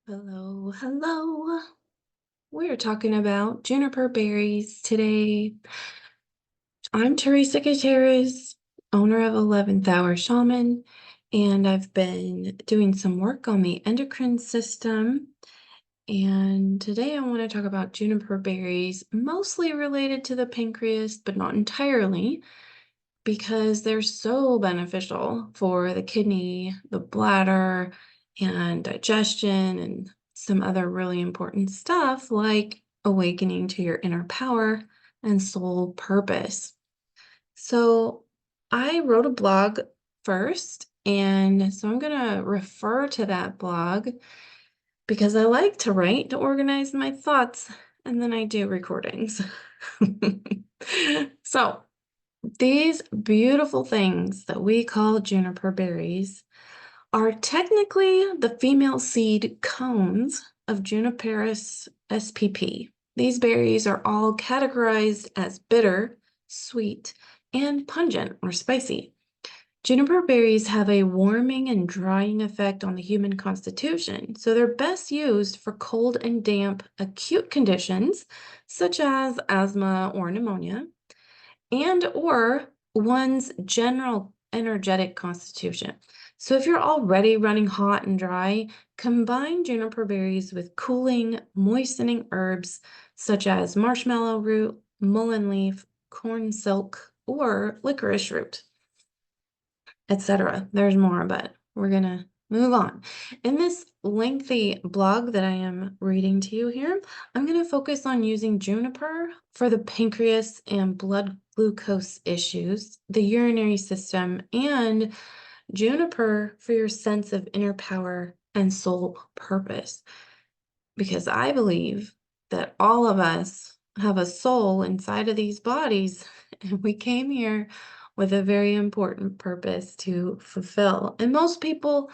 Hello, hello. We're talking about juniper berries today. I'm Teresa Gutierrez, owner of 11th Hour Shaman, and I've been doing some work on the endocrine system. And today I want to talk about juniper berries, mostly related to the pancreas, but not entirely, because they're so beneficial for the kidney, the bladder, and digestion, and some other really important stuff like awakening to your inner power and soul purpose. So, I wrote a blog first, and so I'm going to refer to that blog because I like to write to organize my thoughts, and then I do recordings. So, these beautiful things that we call juniper berries are technically the female seed cones of Juniperus spp. These berries are all categorized as bitter, sweet, and pungent or spicy. Juniper berries have a warming and drying effect on the human constitution, so they're best used for cold and damp acute conditions such as asthma or pneumonia and or one's general energetic constitution. So if you're already running hot and dry, combine juniper berries with cooling, moistening herbs such as marshmallow root, mullein leaf, corn silk, or licorice root, etc. There's more, but we're gonna move on. In this lengthy blog that I am reading to you here, I'm gonna focus on using juniper for the pancreas and blood glucose issues, the urinary system, and juniper for your sense of inner power and soul purpose. Because I believe that all of us have a soul inside of these bodies, and we came here with a very important purpose to fulfill. And most people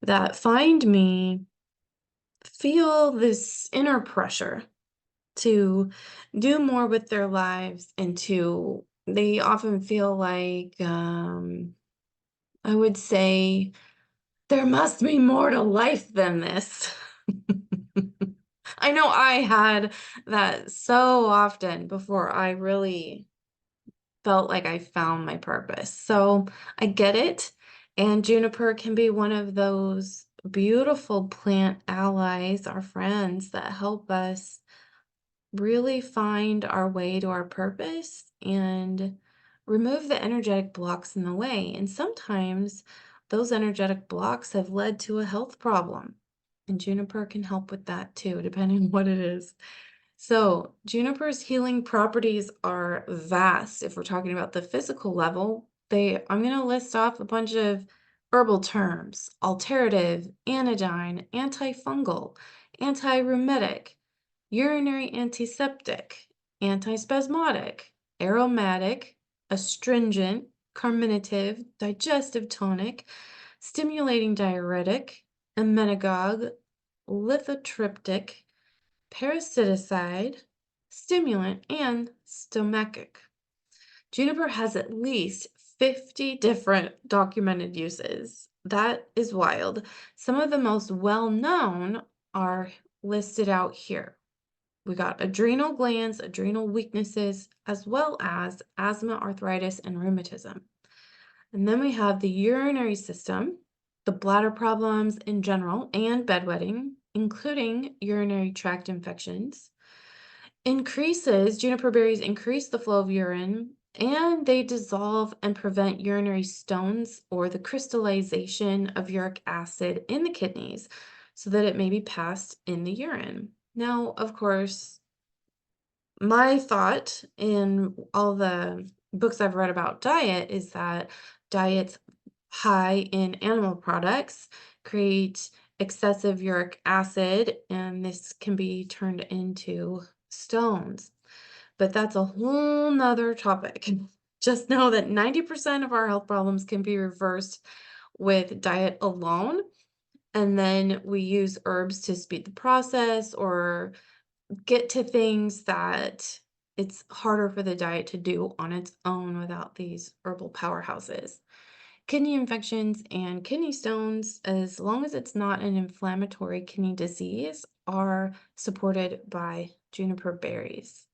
that find me feel this inner pressure to do more with their lives and they often feel like, I would say, there must be more to life than this. I know I had that so often before I really felt like I found my purpose. So I get it. And juniper can be one of those beautiful plant allies, our friends that help us really find our way to our purpose and remove the energetic blocks in the way. And sometimes those energetic blocks have led to a health problem. And juniper can help with that too, depending on what it is. So, juniper's healing properties are vast. If we're talking about the physical level, I'm going to list off a bunch of herbal terms: alterative, anodyne, antifungal, antirheumatic, urinary antiseptic, antispasmodic, aromatic, astringent, carminative, digestive tonic, stimulating diuretic, emmenagogue, lithotriptic, parasiticide, stimulant, and stomachic. Juniper has at least 50 different documented uses. That is wild. Some of the most well-known are listed out here. We got adrenal glands, adrenal weaknesses, as well as asthma, arthritis, and rheumatism. And then we have the urinary system, the bladder problems in general, and bedwetting, including urinary tract infections. Juniper berries increase the flow of urine, and they dissolve and prevent urinary stones or the crystallization of uric acid in the kidneys so that it may be passed in the urine. Now, of course, my thought in all the books I've read about diet is that diets high in animal products create excessive uric acid, and this can be turned into stones. But that's a whole nother topic. Just know that 90% of our health problems can be reversed with diet alone. And then we use herbs to speed the process or get to things that it's harder for the diet to do on its own without these herbal powerhouses. Kidney infections and kidney stones, as long as it's not an inflammatory kidney disease, are supported by juniper berries.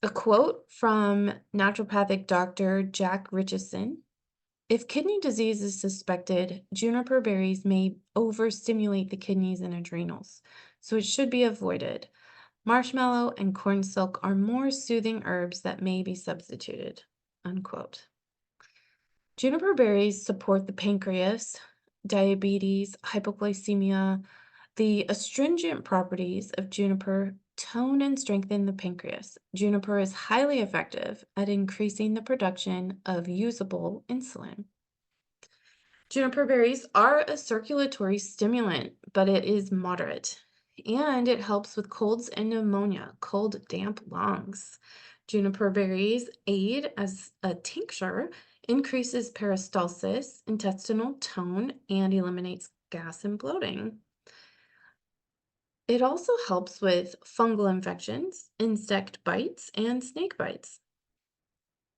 A quote from naturopathic doctor Jack Richardson: if kidney disease is suspected, juniper berries may overstimulate the kidneys and adrenals, so it should be avoided. Marshmallow and corn silk are more soothing herbs that may be substituted. Unquote. Juniper berries support the pancreas, diabetes, hypoglycemia. The astringent properties of juniper tone and strengthen the pancreas. Juniper is highly effective at increasing the production of usable insulin. Juniper berries are a circulatory stimulant, but it is moderate. And it helps with colds and pneumonia, cold, damp lungs. Juniper berries aid as a tincture, increases peristalsis, intestinal tone, and eliminates gas and bloating. It also helps with fungal infections, insect bites, and snake bites.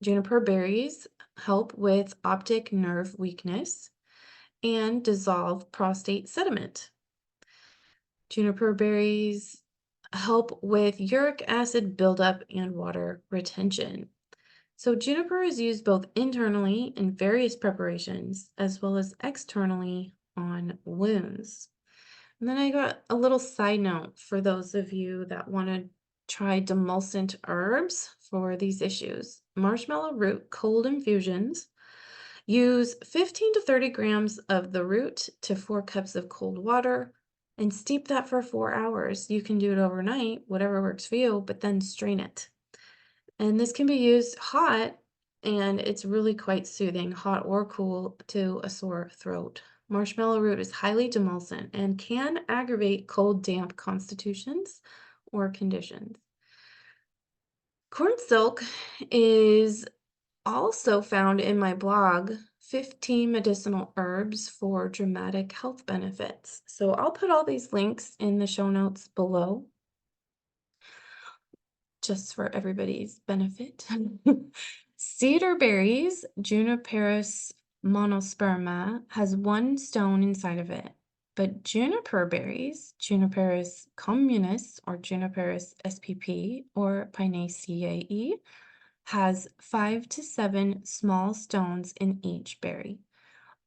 Juniper berries help with optic nerve weakness and dissolve prostate sediment. Juniper berries help with uric acid buildup and water retention. So, juniper is used both internally in various preparations as well as externally on wounds. And then I got a little side note for those of you that want to try demulcent herbs for these issues. Marshmallow root cold infusions. Use 15 to 30 grams of the root to 4 cups of cold water and steep that for 4 hours. You can do it overnight, whatever works for you, but then strain it. And this can be used hot, and it's really quite soothing, hot or cool, to a sore throat. Marshmallow root is highly demulcent and can aggravate cold, damp constitutions or conditions. Corn silk is also found in my blog, 15 medicinal herbs for dramatic health benefits. So I'll put all these links in the show notes below just for everybody's benefit. Cedar berries, Juniperus monosperma, has one stone inside of it. But juniper berries, Juniperus communis or Juniperus spp or Pinaceae, has 5 to 7 small stones in each berry.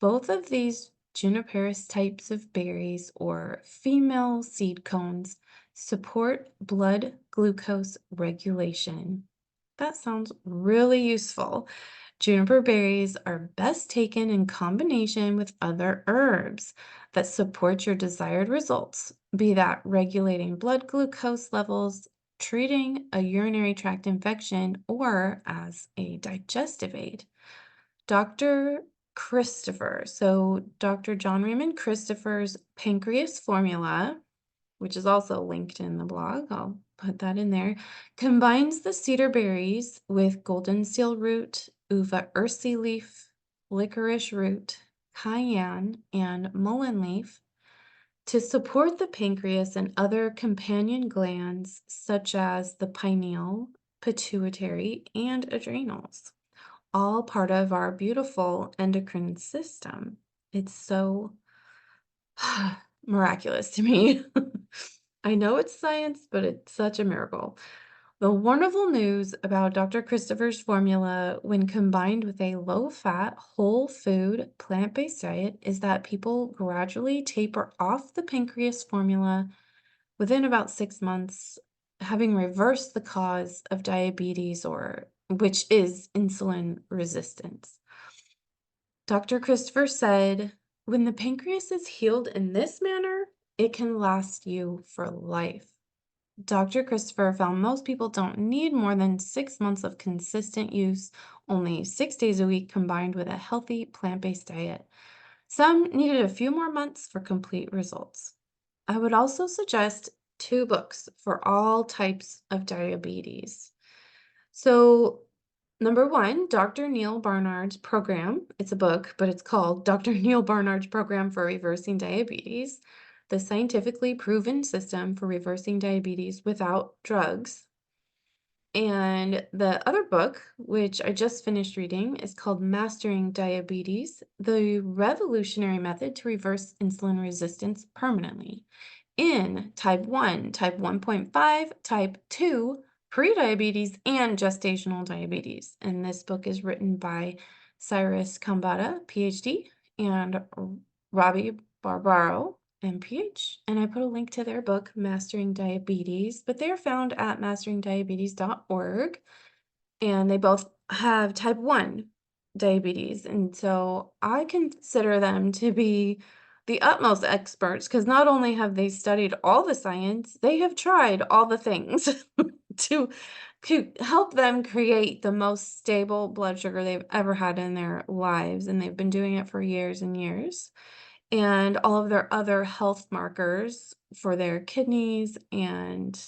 Both of these juniperous types of berries or female seed cones support blood glucose regulation. That sounds really useful. Juniper berries are best taken in combination with other herbs that support your desired results, be that regulating blood glucose levels, treating a urinary tract infection, or as a digestive aid. Dr. Dr. John Raymond Christopher's pancreas formula, which is also linked in the blog, I'll put that in there, combines the cedar berries with golden seal root, uva ursi leaf, licorice root, cayenne, and mullein leaf to support the pancreas and other companion glands such as the pineal, pituitary, and adrenals, all part of our beautiful endocrine system. It's so miraculous to me. I know it's science, but it's such a miracle. The wonderful news about Dr. Christopher's formula, when combined with a low fat, whole food, plant based diet, is that people gradually taper off the pancreas formula within about 6 months, having reversed the cause of diabetes, or which is insulin resistance. Dr. Christopher said, when the pancreas is healed in this manner, it can last you for life. Dr. Christopher found most people don't need more than 6 months of consistent use, only 6 days a week combined with a healthy plant-based diet. Some needed a few more months for complete results. I would also suggest 2 books for all types of diabetes. So, number 1, Dr. Neil Barnard's program. It's a book, but it's called Dr. Neil Barnard's Program for Reversing Diabetes, the scientifically proven system for reversing diabetes without drugs. And the other book, which I just finished reading, is called Mastering Diabetes: The Revolutionary Method to Reverse Insulin Resistance Permanently in Type 1, Type 1.5, Type 2, prediabetes, and gestational diabetes. And this book is written by Cyrus Kambata, PhD, and Robbie Barbaro, MPH. And I put a link to their book, Mastering Diabetes, but they're found at masteringdiabetes.org. And they both have type 1 diabetes. And so I consider them to be the utmost experts because not only have they studied all the science, they have tried all the things to, to help them create the most stable blood sugar they've ever had in their lives. And they've been doing it for years and years. And all of their other health markers for their kidneys and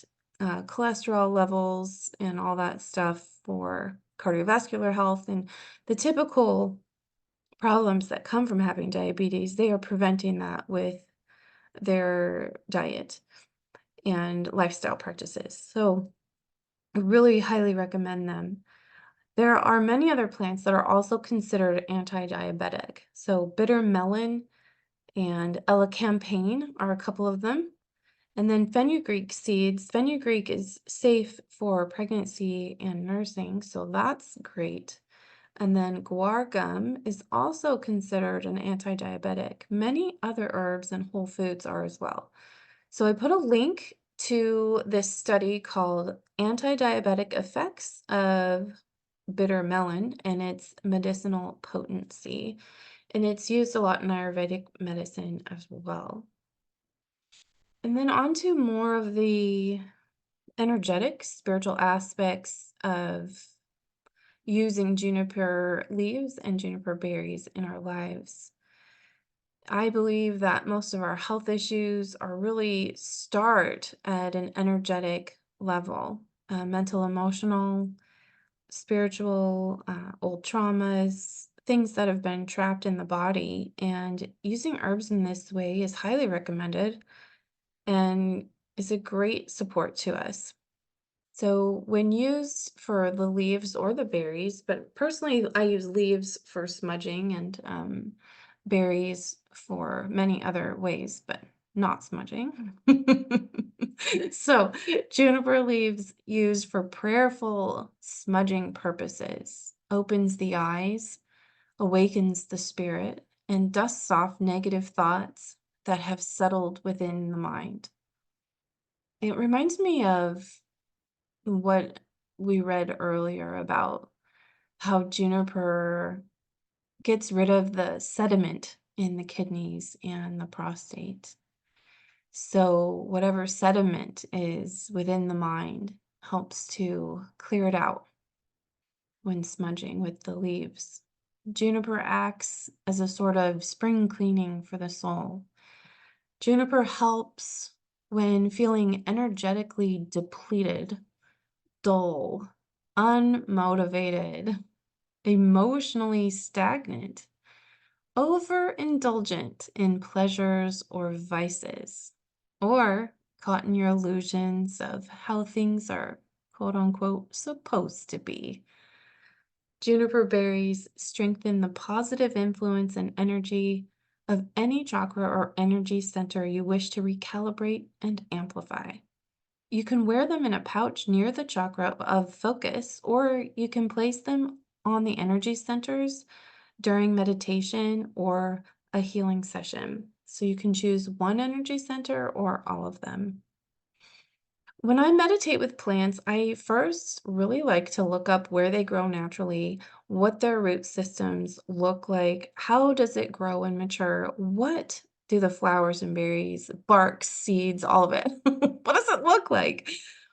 cholesterol levels and all that stuff for cardiovascular health and the typical problems that come from having diabetes, they are preventing that with their diet and lifestyle practices. So I really highly recommend them. There are many other plants that are also considered anti-diabetic. So bitter melon and elecampane are a couple of them. And then fenugreek seeds. Fenugreek is safe for pregnancy and nursing, so that's great. And then guar gum is also considered an anti-diabetic. Many other herbs and whole foods are as well. So I put a link to this study called Anti-Diabetic Effects of Bitter Melon and its Medicinal Potency. And it's used a lot in Ayurvedic medicine as well. And then on to more of the energetic, spiritual aspects of using juniper leaves and juniper berries in our lives. I believe that most of our health issues are really start at an energetic level, mental, emotional, spiritual, old traumas, things that have been trapped in the body. And using herbs in this way is highly recommended and is a great support to us. So when used for the leaves or the berries, but personally I use leaves for smudging and berries for many other ways, but not smudging. So juniper leaves used for prayerful smudging purposes opens the eyes, awakens the spirit, and dusts off negative thoughts that have settled within the mind. It reminds me of what we read earlier about how juniper gets rid of the sediment in the kidneys and the prostate. So whatever sediment is within the mind helps to clear it out when smudging with the leaves. Juniper acts as a sort of spring cleaning for the soul. Juniper helps when feeling energetically depleted, dull, unmotivated, emotionally stagnant, overindulgent in pleasures or vices, or caught in your illusions of how things are quote unquote supposed to be. Juniper berries strengthen the positive influence and energy of any chakra or energy center you wish to recalibrate and amplify. You can wear them in a pouch near the chakra of focus, or you can place them on the energy centers during meditation or a healing session. So you can choose one energy center or all of them. When I meditate with plants, I first really like to look up where they grow naturally, what their root systems look like, how does it grow and mature, what do the flowers and berries, bark, seeds, all of it, what does it look like?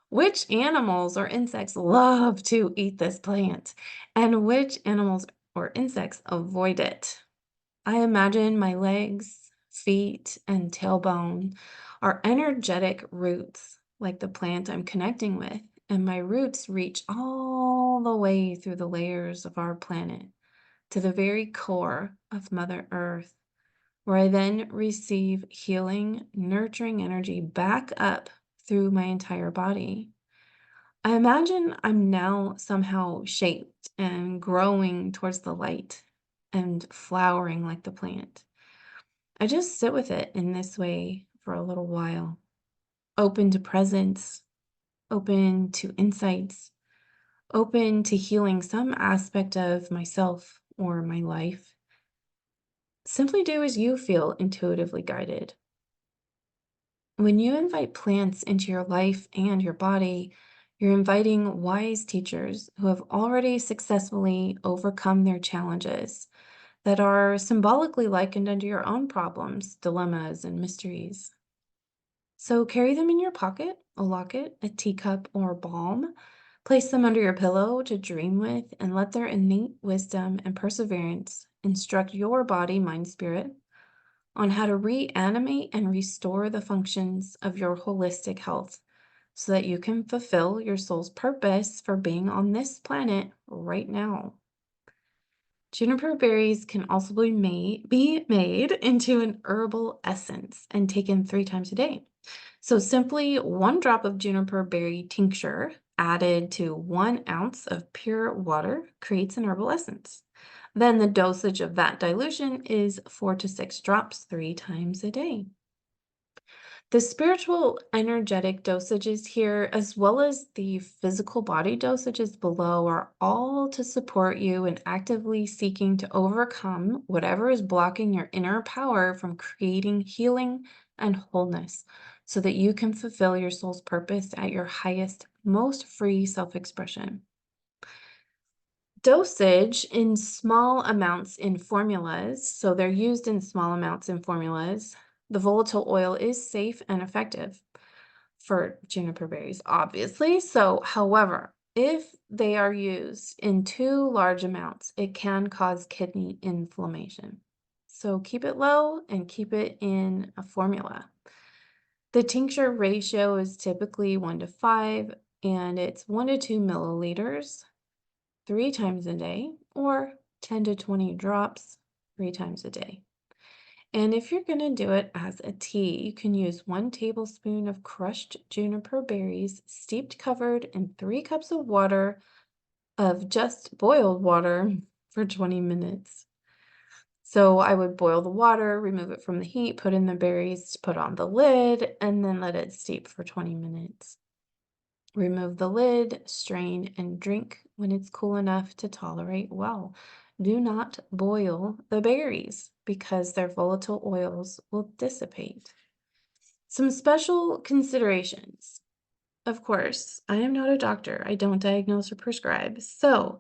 Which animals or insects love to eat this plant, and which animals or insects avoid it? I imagine my legs, feet, and tailbone are energetic roots, like the plant I'm connecting with, and my roots reach all the way through the layers of our planet to the very core of Mother Earth, where I then receive healing, nurturing energy back up through my entire body. I imagine I'm now somehow shaped and growing towards the light and flowering like the plant. I just sit with it in this way for a little while, open to presence, open to insights, open to healing some aspect of myself or my life. Simply do as you feel intuitively guided. When you invite plants into your life and your body, you're inviting wise teachers who have already successfully overcome their challenges that are symbolically likened unto your own problems, dilemmas, and mysteries. So carry them in your pocket, a locket, a teacup, or a balm. Place them under your pillow to dream with and let their innate wisdom and perseverance instruct your body, mind, spirit on how to reanimate and restore the functions of your holistic health so that you can fulfill your soul's purpose for being on this planet right now. Juniper berries can also be made into an herbal essence and taken 3 times a day. So simply 1 drop of juniper berry tincture added to 1 ounce of pure water creates an herbal essence. Then the dosage of that dilution is 4 to 6 drops 3 times a day. The spiritual energetic dosages here, as well as the physical body dosages below, are all to support you in actively seeking to overcome whatever is blocking your inner power from creating healing and wholeness so that you can fulfill your soul's purpose at your highest, most free self expression. Dosage in small amounts in formulas, so they're used in small amounts in formulas. The volatile oil is safe and effective for juniper berries, obviously. So, however, if they are used in too large amounts, it can cause kidney inflammation. So, keep it low and keep it in a formula. The tincture ratio is typically 1 to 5, and it's 1 to 2 milliliters 3 times a day, or 10 to 20 drops 3 times a day. And if you're going to do it as a tea, you can use 1 tablespoon of crushed juniper berries, steeped covered in 3 cups of water, of just boiled water, for 20 minutes. So I would boil the water, remove it from the heat, put in the berries, put on the lid, and then let it steep for 20 minutes. Remove the lid, strain, and drink when it's cool enough to tolerate well. Do not boil the berries because their volatile oils will dissipate. Some special considerations. Of course, I am not a doctor. I don't diagnose or prescribe. So,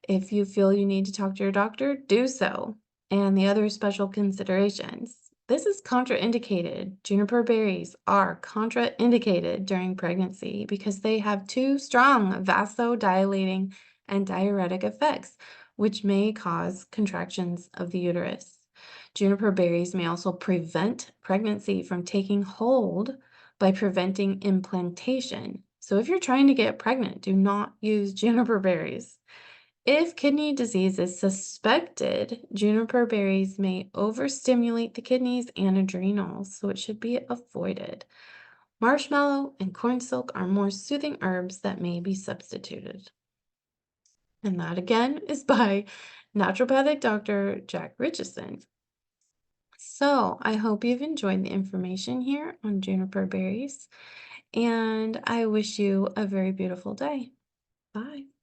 if you feel you need to talk to your doctor, do so. And the other special considerations. This is contraindicated. Juniper berries are contraindicated during pregnancy because they have too strong vasodilating and diuretic effects, which may cause contractions of the uterus. Juniper berries may also prevent pregnancy from taking hold by preventing implantation. So if you're trying to get pregnant, do not use juniper berries. If kidney disease is suspected, juniper berries may overstimulate the kidneys and adrenals, so it should be avoided. Marshmallow and corn silk are more soothing herbs that may be substituted. And that again is by naturopathic Dr. Jack Richardson. So I hope you've enjoyed the information here on juniper berries, and I wish you a very beautiful day. Bye.